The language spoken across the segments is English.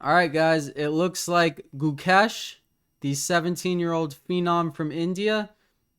All right, guys, it looks like Gukesh, the 17-year-old phenom from India,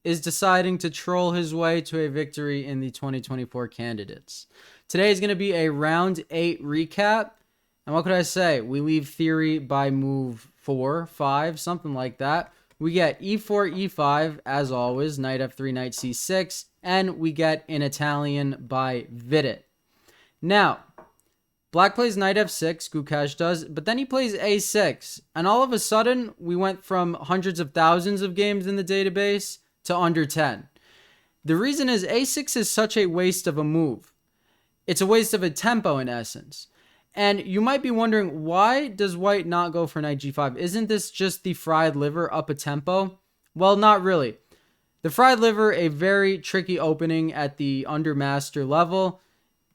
is deciding to troll his way to a victory in the 2024 candidates. Today is going to be a round 8 recap. And what could I say? We leave theory by move 4, 5, something like that. We get e4, e5, as always, knight f3, knight c6, and we get an Italian by Vidit. Now, Black plays knight f6, Gukesh does, but then he plays a6. And all of a sudden, we went from hundreds of thousands of games in the database to under 10. The reason is a6 is such a waste of a move. It's a waste of a tempo in essence. And you might be wondering, why does white not go for knight g5? Isn't this just the fried liver up a tempo? Well, not really. The fried liver, a very tricky opening at the undermaster level.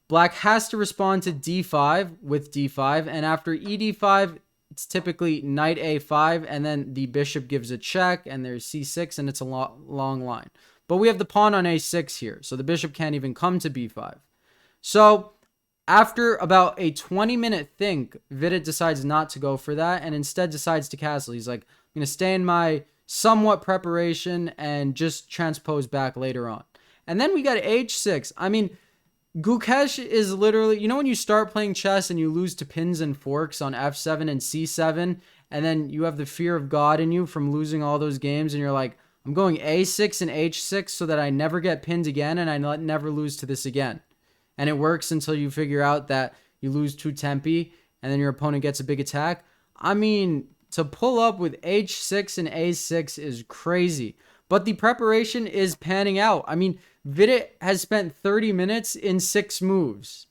Black has to respond to d5 with d5, and after ed5, it's typically knight a5, and then the bishop gives a check, and there's c6, and it's a long line. But we have the pawn on a6 here, so the bishop can't even come to b5. So after about a 20-minute think, Vidit decides not to go for that, and instead decides to castle. He's like, I'm going to stay in my somewhat preparation and just transpose back later on. And then we got h6. I mean, Gukesh is literally, you know when you start playing chess and you lose to pins and forks on f7 and c7, and then you have the fear of God in you from losing all those games, and you're like, I'm going a6 and h6 so that I never get pinned again and I never lose to this again. And it works until you figure out that you lose to tempi and then your opponent gets a big attack. I mean, to pull up with h6 and a6 is crazy. But the preparation is panning out. I mean, Vidit has spent 30 minutes in 6 moves.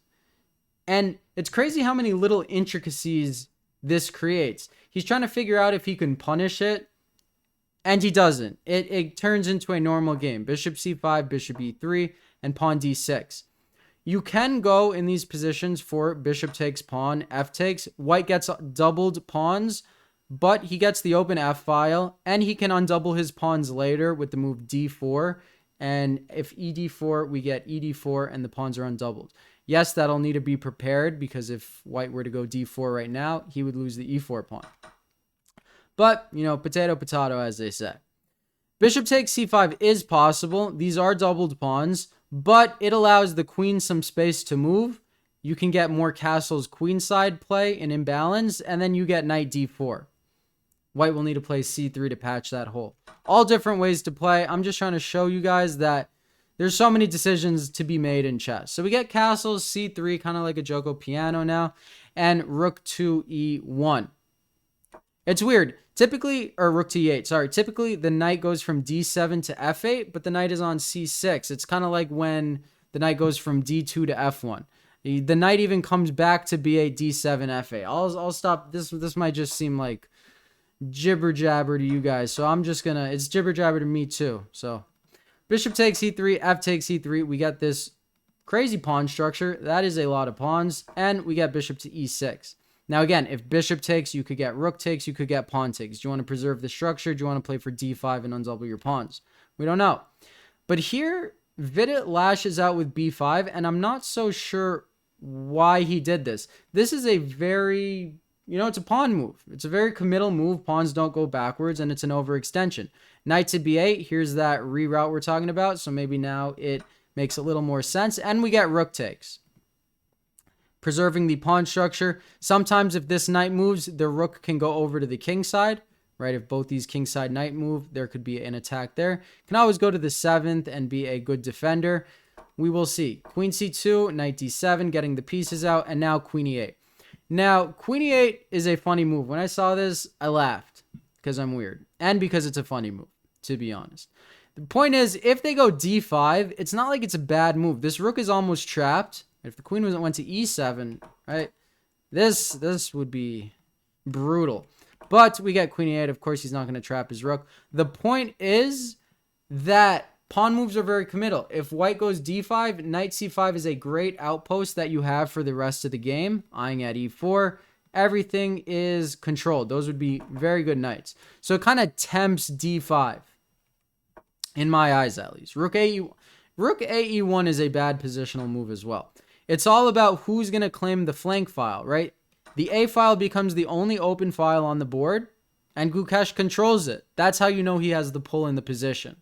And it's crazy how many little intricacies this creates. He's trying to figure out if he can punish it, and he doesn't. It turns into a normal game. Bishop c5, bishop e3, and pawn d6. You can go in these positions for bishop takes pawn, f takes. White gets doubled pawns, but he gets the open f-file, and he can undouble his pawns later with the move d4. And if ed4, we get ed4, and the pawns are undoubled. Yes, that'll need to be prepared, because if white were to go d4 right now, he would lose the e4 pawn. But, you know, potato, potato, as they say. Bishop takes c5 is possible. These are doubled pawns, but it allows the queen some space to move. You can get more castles queenside play in imbalance, and then you get knight d4. White will need to play c3 to patch that hole. All different ways to play. I'm just trying to show you guys that there's so many decisions to be made in chess. So we get castles, c3, kind of like a Joko piano now, and rook to e1. It's weird. Typically, or rook to e8, sorry. Typically, the knight goes from d7 to f8, but the knight is on c6. It's kind of like when the knight goes from d2 to f1. The knight even comes back to b8, d7, f8. I'll stop. This might just seem like jibber jabber to you guys, so I'm just gonna, it's jibber jabber to me too. So bishop takes e3, f takes e3, we get this crazy pawn structure. That is a lot of pawns, and we get bishop to e6. Now again, if bishop takes, you could get rook takes, you could get pawn takes. Do you want to preserve the structure? Do you want to play for d5 and undouble your pawns? We don't know. But here Vidit lashes out with b5, and I'm not so sure why he did this. This is a very, you know, it's a pawn move. It's a very committal move. Pawns don't go backwards, and it's an overextension. Knight to b8, here's that reroute we're talking about, so maybe now it makes a little more sense. And we get rook takes, preserving the pawn structure. Sometimes if this knight moves, the rook can go over to the king side, right? If both these king side knight move, there could be an attack there. Can always go to the 7th and be a good defender. We will see. Queen c2, knight d7, getting the pieces out, and now queen e8. Now, queen e8 is a funny move. When I saw this, I laughed because I'm weird and because it's a funny move, to be honest. The point is, if they go d5, it's not like it's a bad move. This rook is almost trapped. If the queen went to e7, right, this would be brutal. But we get queen e8. Of course, he's not going to trap his rook. The point is that pawn moves are very committal. If white goes d5, knight c5 is a great outpost that you have for the rest of the game. Eyeing at e4, everything is controlled. Those would be very good knights. So it kind of tempts d5, in my eyes at least. Rook ae1 is a bad positional move as well. It's all about who's going to claim the flank file, right? The A file becomes the only open file on the board, and Gukesh controls it. That's how you know he has the pull in the position.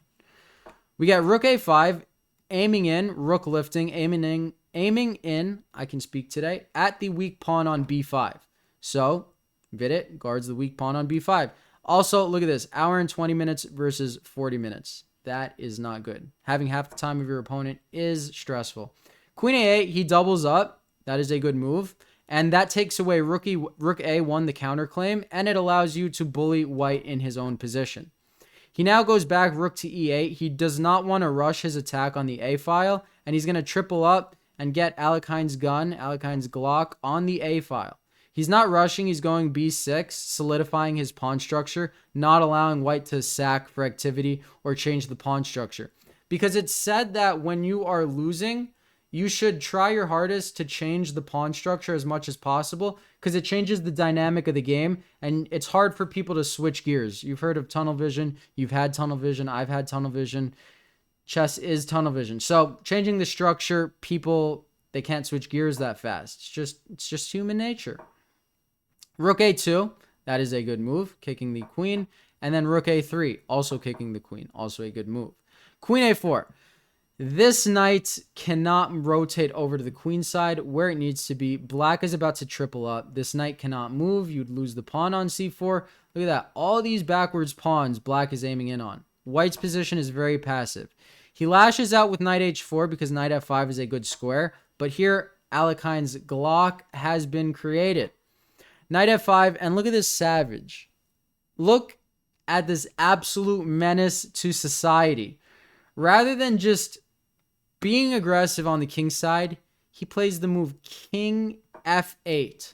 We get rook a5, aiming in, rook lifting, aiming in, I can speak today, at the weak pawn on b5. So, Vidit guards the weak pawn on b5. Also, look at this, hour and 20 minutes versus 40 minutes. That is not good. Having half the time of your opponent is stressful. Queen a8, he doubles up. That is a good move. And that takes away rook a1, the counterclaim, and it allows you to bully white in his own position. He now goes back rook to e8. He does not want to rush his attack on the a file, and he's going to triple up and get Alekhine's gun, Alekhine's Glock, on the a file. He's not rushing. He's going b6, solidifying his pawn structure, not allowing white to sack for activity or change the pawn structure. Because it's said that when you are losing, you should try your hardest to change the pawn structure as much as possible because it changes the dynamic of the game, and it's hard for people to switch gears. You've heard of tunnel vision. You've had tunnel vision. I've had tunnel vision. Chess is tunnel vision. So changing the structure, people, they can't switch gears that fast. It's just human nature. Rook a2, that is a good move, kicking the queen. And then rook a3, also kicking the queen, also a good move. Queen a4. This knight cannot rotate over to the queen side where it needs to be. Black is about to triple up. This knight cannot move. You'd lose the pawn on c4. Look at that. All these backwards pawns black is aiming in on. White's position is very passive. He lashes out with knight h4 because knight f5 is a good square. But here, Alekhine's Glock has been created. Knight f5, and look at this savage. Look at this absolute menace to society. Rather than just being aggressive on the king side, he plays the move king f8.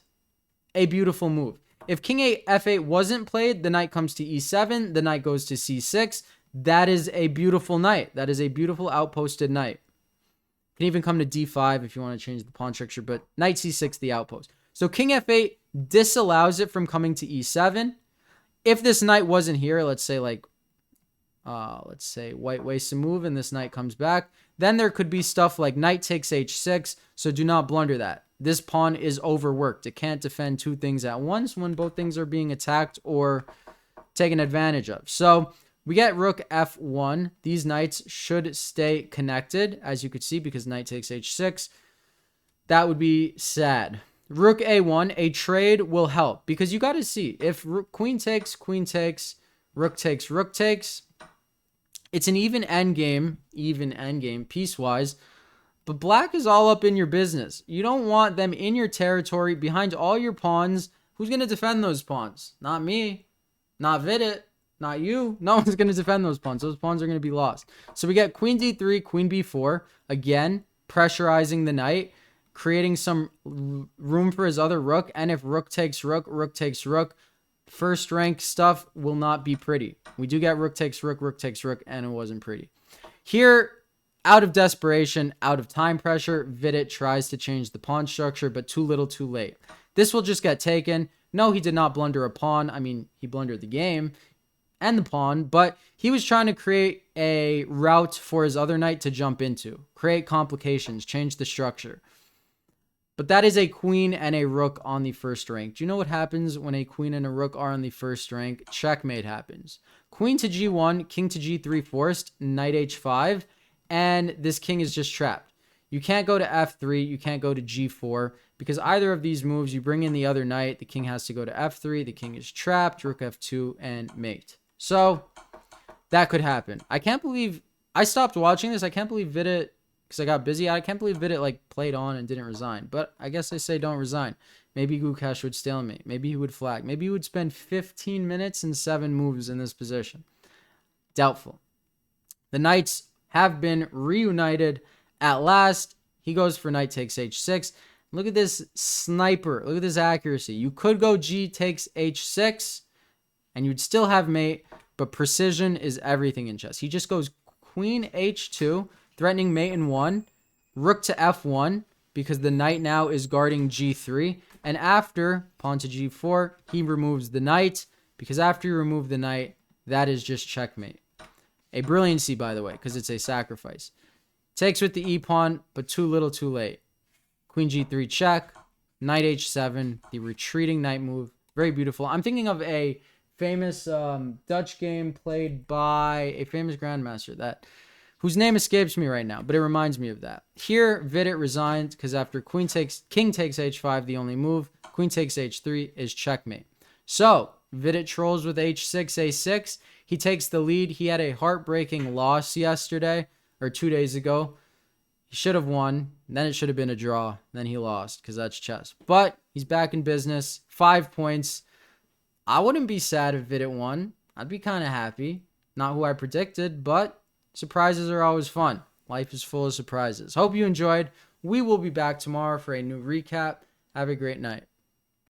A beautiful move. If king f8 wasn't played, the knight comes to e7, the knight goes to c6. That is a beautiful knight. That is a beautiful outposted knight. You can even come to d5 if you want to change the pawn structure, but knight c6, the outpost. So king f8 disallows it from coming to e7. If this knight wasn't here, let's say white wastes a move and this knight comes back, then there could be stuff like knight takes h6, so do not blunder that. This pawn is overworked. It can't defend two things at once when both things are being attacked or taken advantage of. So we get rook f1. These knights should stay connected, as you could see, because knight takes h6. That would be sad. Rook a1, a trade will help, because you got to see, if queen takes, rook takes, it's an even endgame, piecewise, but black is all up in your business. You don't want them in your territory behind all your pawns. Who's going to defend those pawns? Not me, not Vidit, not you. No one's going to defend those pawns. Those pawns are going to be lost. So we get queen d3, queen b4, again, pressurizing the knight, creating some room for his other rook, and if rook takes rook, first rank stuff will not be pretty. We do get rook takes rook, and it wasn't pretty. Here, out of desperation, out of time pressure, Vidit tries to change the pawn structure, but too little, too late. This will just get taken. No, he did not blunder a pawn. I mean, he blundered the game and the pawn, but he was trying to create a route for his other knight to jump into, create complications, change the structure. But that is a queen and a rook on the first rank. Do you know what happens when a queen and a rook are on the first rank? Checkmate happens. Queen to g1, king to g3 forced, knight h5, and this king is just trapped. You can't go to f3, you can't go to g4, because either of these moves, you bring in the other knight, the king has to go to f3, the king is trapped, rook f2, and mate. So, that could happen. I can't believe, I stopped watching this, I can't believe Vidit, because I got busy. I can't believe Vidit played on and didn't resign. But I guess they say don't resign. Maybe Gukesh would stalemate. Maybe he would flag. Maybe he would spend 15 minutes and 7 moves in this position. Doubtful. The knights have been reunited at last. He goes for knight takes h6. Look at this sniper. Look at this accuracy. You could go g takes h6 and you'd still have mate, but precision is everything in chess. He just goes queen h2, threatening mate in 1, rook to f1, because the knight now is guarding g3, and after pawn to g4, he removes the knight, because after you remove the knight, that is just checkmate. A brilliancy, by the way, because it's a sacrifice. Takes with the e-pawn, but too little too late. Queen g3 check, knight h7, the retreating knight move. Very beautiful. I'm thinking of a famous Dutch game played by a famous grandmaster whose name escapes me right now, but it reminds me of that. Here, Vidit resigned because after king takes h5, the only move, queen takes h3 is checkmate. So, Vidit trolls with h6, a6. He takes the lead. He had a heartbreaking loss yesterday, or 2 days ago. He should have won. Then it should have been a draw. Then he lost because that's chess. But he's back in business. 5 points. I wouldn't be sad if Vidit won. I'd be kind of happy. Not who I predicted, but surprises are always fun. Life is full of surprises. Hope you enjoyed. We will be back tomorrow for a new recap. Have a great night.